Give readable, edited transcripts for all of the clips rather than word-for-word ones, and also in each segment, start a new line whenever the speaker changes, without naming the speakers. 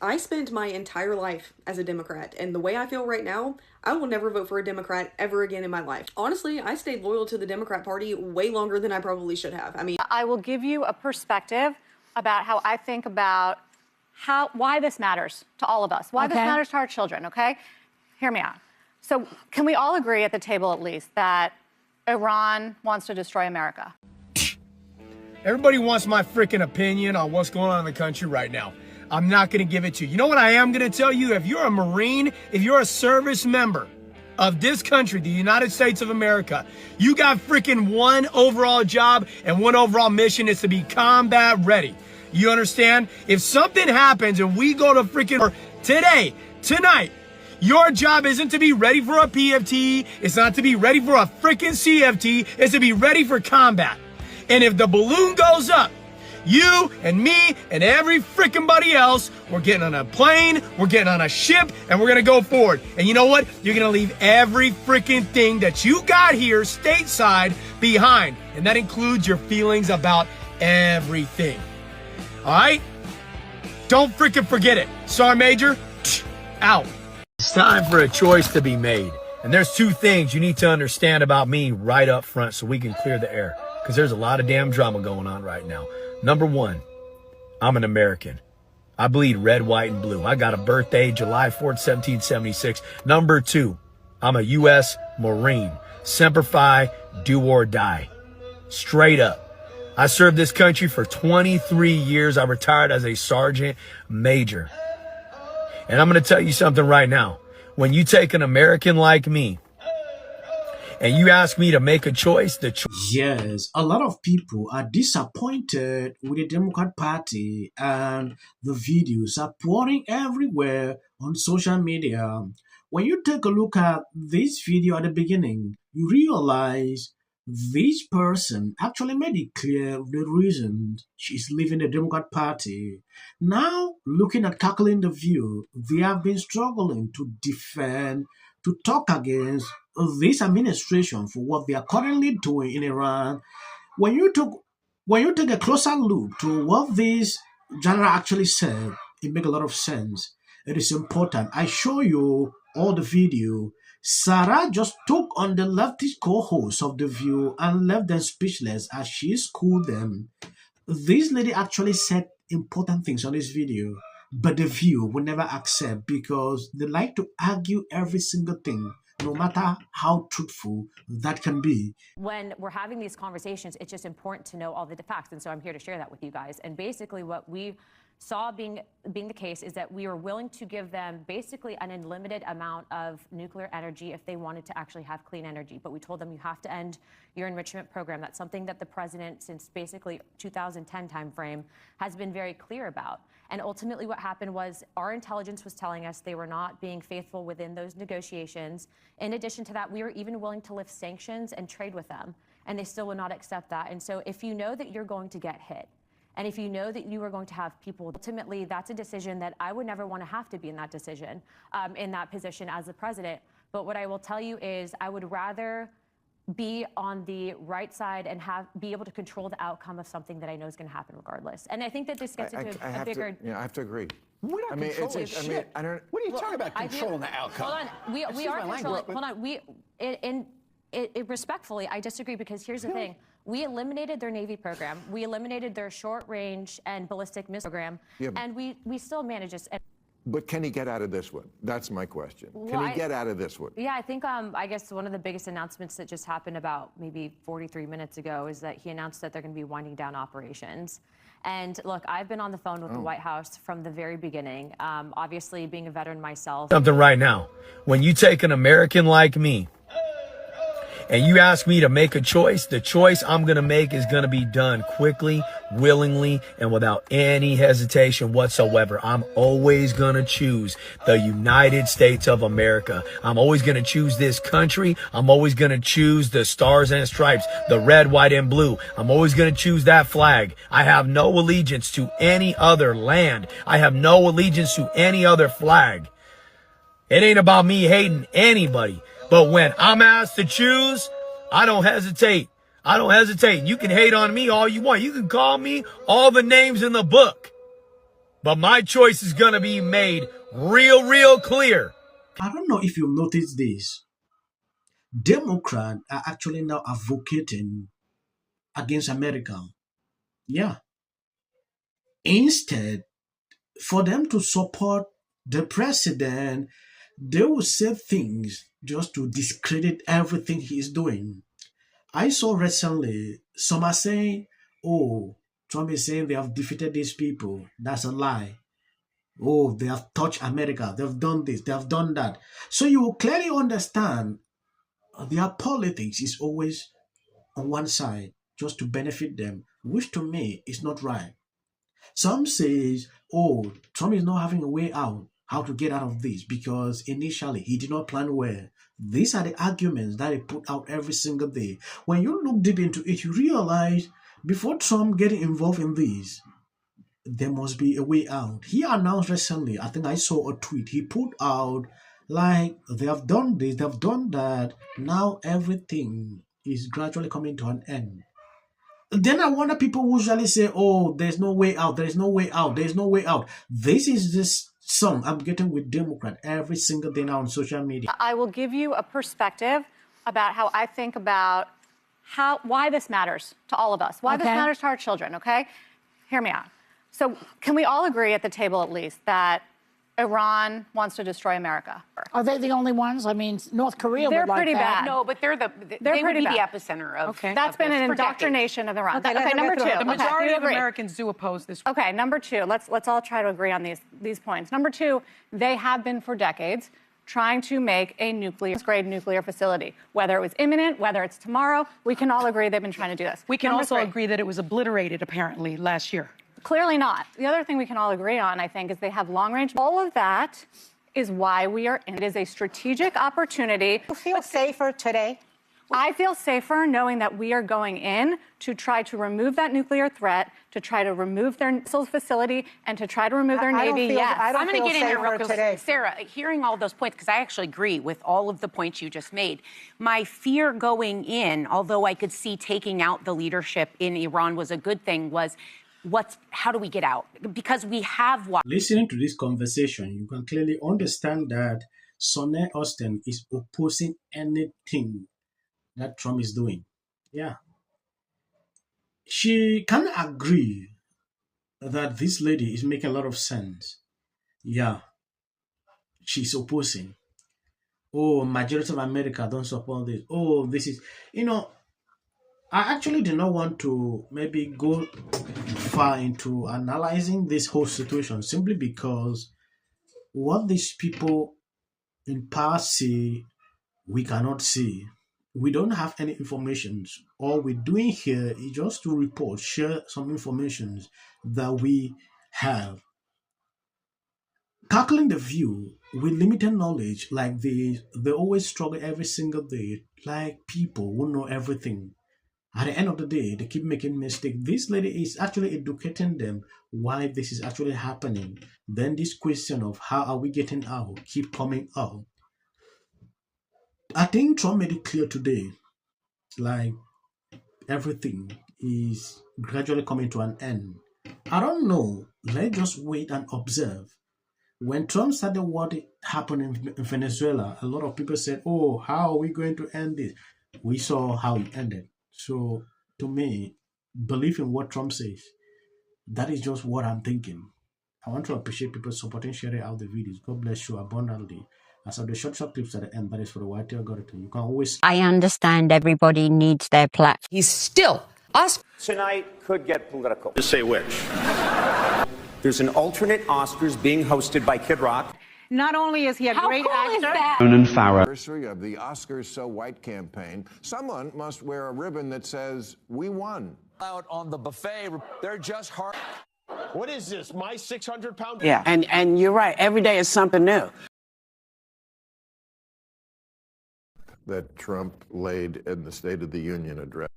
I spent my entire life as a Democrat, and the way I feel right now, I will never vote for a Democrat ever again in my life. Honestly, I stayed loyal to the Democrat Party way longer than I probably should have.
I will give you a perspective about how I think about why this matters to all of us, why this matters to our children, okay? Hear me out. So can we all agree at the table at least that Iran wants to destroy America?
Everybody wants my freaking opinion on what's going on in the country right now. I'm not going to give it to you. You know what I am going to tell you? If you're a Marine, if you're a service member of this country, the United States of America, you got freaking one overall job and one overall mission is to be combat ready. You understand? If something happens and we go to freaking today, tonight, your job isn't to be ready for a PFT. It's not to be ready for a freaking CFT. It's to be ready for combat. And if the balloon goes up, you and me and every freaking buddy else, we're getting on a plane, we're getting on a ship, and we're going to go forward. And you know what? You're going to leave every freaking thing that you got here stateside behind. And that includes your feelings about everything. All right? Don't freaking forget it. Sergeant Major, out. It's time for a choice to be made. And there's two things you need to understand about me right up front so we can clear the air. Because there's a lot of damn drama going on right now. Number one, I'm an American. I bleed red, white, and blue. I got a birthday, July 4th, 1776. Number two, I'm a U.S. Marine. Semper Fi, do or die. Straight up. I served this country for 23 years. I retired as a sergeant major. And I'm going to tell you something right now. When you take an American like me, and you ask me to make a choice,
Yes, a lot of people are disappointed with the Democrat Party and the videos are pouring everywhere on social media. When you take a look at this video at the beginning, you realize this person actually made it clear the reason she's leaving the Democrat Party. Now, looking at calculating the view, they have been struggling to defend, to talk against this administration for what they are currently doing in Iran. When you take a closer look to what this general actually said, it makes a lot of sense. It is important. I show you all the video. Sarah just took on the leftist co-host of The View and left them speechless as she schooled them. This lady actually said important things on this video, but The View will never accept because they like to argue every single thing, no matter how truthful that can be.
When we're having these conversations, it's just important to know all the facts. And so I'm here to share that with you guys. And basically what we saw being the case is that we were willing to give them basically an unlimited amount of nuclear energy if they wanted to actually have clean energy. But we told them you have to end your enrichment program. That's something that the president, since basically 2010 timeframe, has been very clear about. And ultimately what happened was our intelligence was telling us they were not being faithful within those negotiations. In addition to that, we were even willing to lift sanctions and trade with them, and they still would not accept that. And so if you know that you're going to get hit, and if you know that you are going to have people, ultimately that's a decision that I would never want to have to be in that decision, in that position as the president. But what I will tell you is I would rather be on the right side and be able to control the outcome of something that I know is going to happen regardless. And I think that this gets into a bigger...
I have to agree.
We're not controlling shit.
I don't...
What are you talking about controlling the outcome?
Hold on. We are controlling... Hold on. Respectfully, I disagree because here's the thing. We eliminated their Navy program. We eliminated their short-range and ballistic missile program. Yeah, and we still managed this.
But can he get out of this one? That's my question. Can he get out of this one?
Yeah, I think, I guess one of the biggest announcements that just happened about maybe 43 minutes ago is that he announced that they're going to be winding down operations. And look, I've been on the phone with the White House from the very beginning. Obviously, being a veteran myself.
Something right now. When you take an American like me, and you ask me to make a choice, the choice I'm going to make is going to be done quickly, willingly, and without any hesitation whatsoever. I'm always going to choose the United States of America. I'm always going to choose this country. I'm always going to choose the stars and stripes, the red, white, and blue. I'm always going to choose that flag. I have no allegiance to any other land. I have no allegiance to any other flag. It ain't about me hating anybody. But when I'm asked to choose, I don't hesitate. I don't hesitate. You can hate on me all you want. You can call me all the names in the book. But my choice is going to be made real clear.
I don't know if you've noticed this. Democrats are actually now advocating against America. Yeah. Instead, for them to support the president, they will say things just to discredit everything he's doing. I saw recently some are saying, oh, Trump is saying they have defeated these people. That's a lie. Oh, they have touched America. They've done this. They have done that. So you will clearly understand their politics is always on one side just to benefit them, which to me is not right. Some says, oh, Trump is not having a way out, how to get out of this, because initially he did not plan well. These are the arguments that he put out every single day. When you look deep into it, you realize before Trump getting involved in this, there must be a way out. He announced recently, I think I saw a tweet, he put out like they have done this, they have done that. Now everything is gradually coming to an end. Then I wonder people usually say, oh, there's no way out, there's no way out, there's no way out. This is this song I'm getting with Democrat every single day now on social media.
I will give you a perspective about how I think about why this matters to all of us, why this matters to our children, okay? Hear me out. So can we all agree at the table at least that Iran wants to destroy America?
Are they the only ones? I mean, North Korea would like that.
They're pretty bad.
No, but they would be the epicenter of.
Okay.
That's been an indoctrination of Iran.
Okay,
number two.
The
majority
of Americans do oppose this.
Okay, number two. Let's all try to agree on these points. Number two, they have been for decades trying to make a nuclear-grade nuclear facility. Whether it was imminent, whether it's tomorrow, we can all agree they've been trying to do this.
We can also agree that it was obliterated apparently last year.
Clearly not. The other thing we can all agree on, I think, is they have long-range. All of that is why we are in. It is a strategic opportunity.
You feel safer today?
I feel safer knowing that we are going in to try to remove that nuclear threat, to try to remove their missile facility, and to try to remove their Navy.
I'm going to get in here real quick. Sarah, hearing all those points, because I actually agree with all of the points you just made. My fear going in, although I could see taking out the leadership in Iran was a good thing, was how do we get out? Because we have watched.
Listening to this conversation, you can clearly understand that Sonny Austin is opposing anything that Trump is doing. Yeah. She can agree that this lady is making a lot of sense. Yeah. She's opposing. Oh, majority of America don't support this. Oh, this is, I actually do not want to maybe go far into analyzing this whole situation simply because what these people in power say, we cannot see. We don't have any information. All we're doing here is just to report, share some information that we have. Tackling the view with limited knowledge like this, they always struggle every single day, like people who know everything. At the end of the day, they keep making mistakes. This lady is actually educating them why this is actually happening. Then this question of how are we getting out keep coming up. I think Trump made it clear today, like everything is gradually coming to an end. I don't know. Let's just wait and observe. When Trump started what happened in Venezuela, a lot of people said, oh, how are we going to end this? We saw how it ended. So, to me, believe in what Trump says. That is just what I'm thinking. I want to appreciate people supporting, sharing out the videos. God bless you abundantly. As of the short clips at the end, that is for the white algorithm. You can always...
I understand everybody needs their platform.
He's still us.
Tonight could get political.
Just say which.
There's an alternate Oscars being hosted by Kid Rock.
Not only is he a great actor.
Anniversary of the Oscars So White campaign, someone must wear a ribbon that says, "We won."
Out on the buffet, they're just hard.
What is this, my 600-pound?
Yeah, and you're right. Every day is something new.
That Trump laid in the State of the Union address.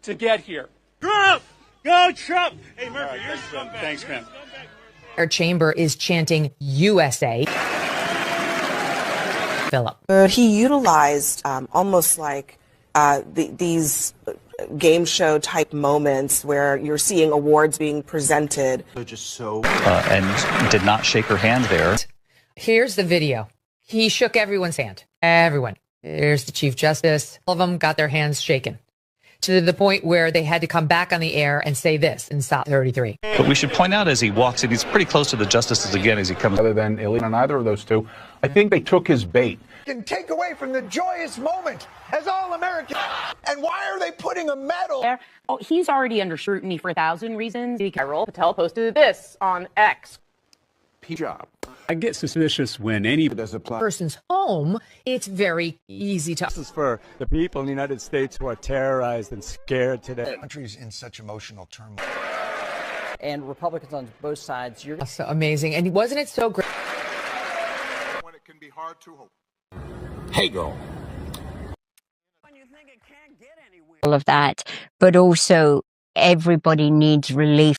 To get here. Trump! Go Trump! Hey, Murphy, you're scumbag. Thanks, man.
Our chamber is chanting USA. Philip.
He utilized almost like these game show type moments where you're seeing awards being presented.
They're just so and did not shake her hand there.
Here's the video. He shook everyone's hand. Everyone. Here's the Chief Justice. All of them got their hands shaken to the point where they had to come back on the air and say this in Stop 33.
But we should point out as he walks in, he's pretty close to the justices again as he comes.
Other than illegal on either of those two, I think they took his bait.
Can take away from the joyous moment as all Americans. And why are they putting a medal?
Oh, he's already under scrutiny for 1,000 reasons. Patel posted this on X.
Job.
I get suspicious when any
person's home, it's very easy to.
This is for the people in the United States who are terrorized and scared today.
The country's in such emotional turmoil.
And Republicans on both sides, you're
so amazing. And wasn't it so great?
When it can be hard to hope.
Hey, girl.
All of that, but also everybody needs relief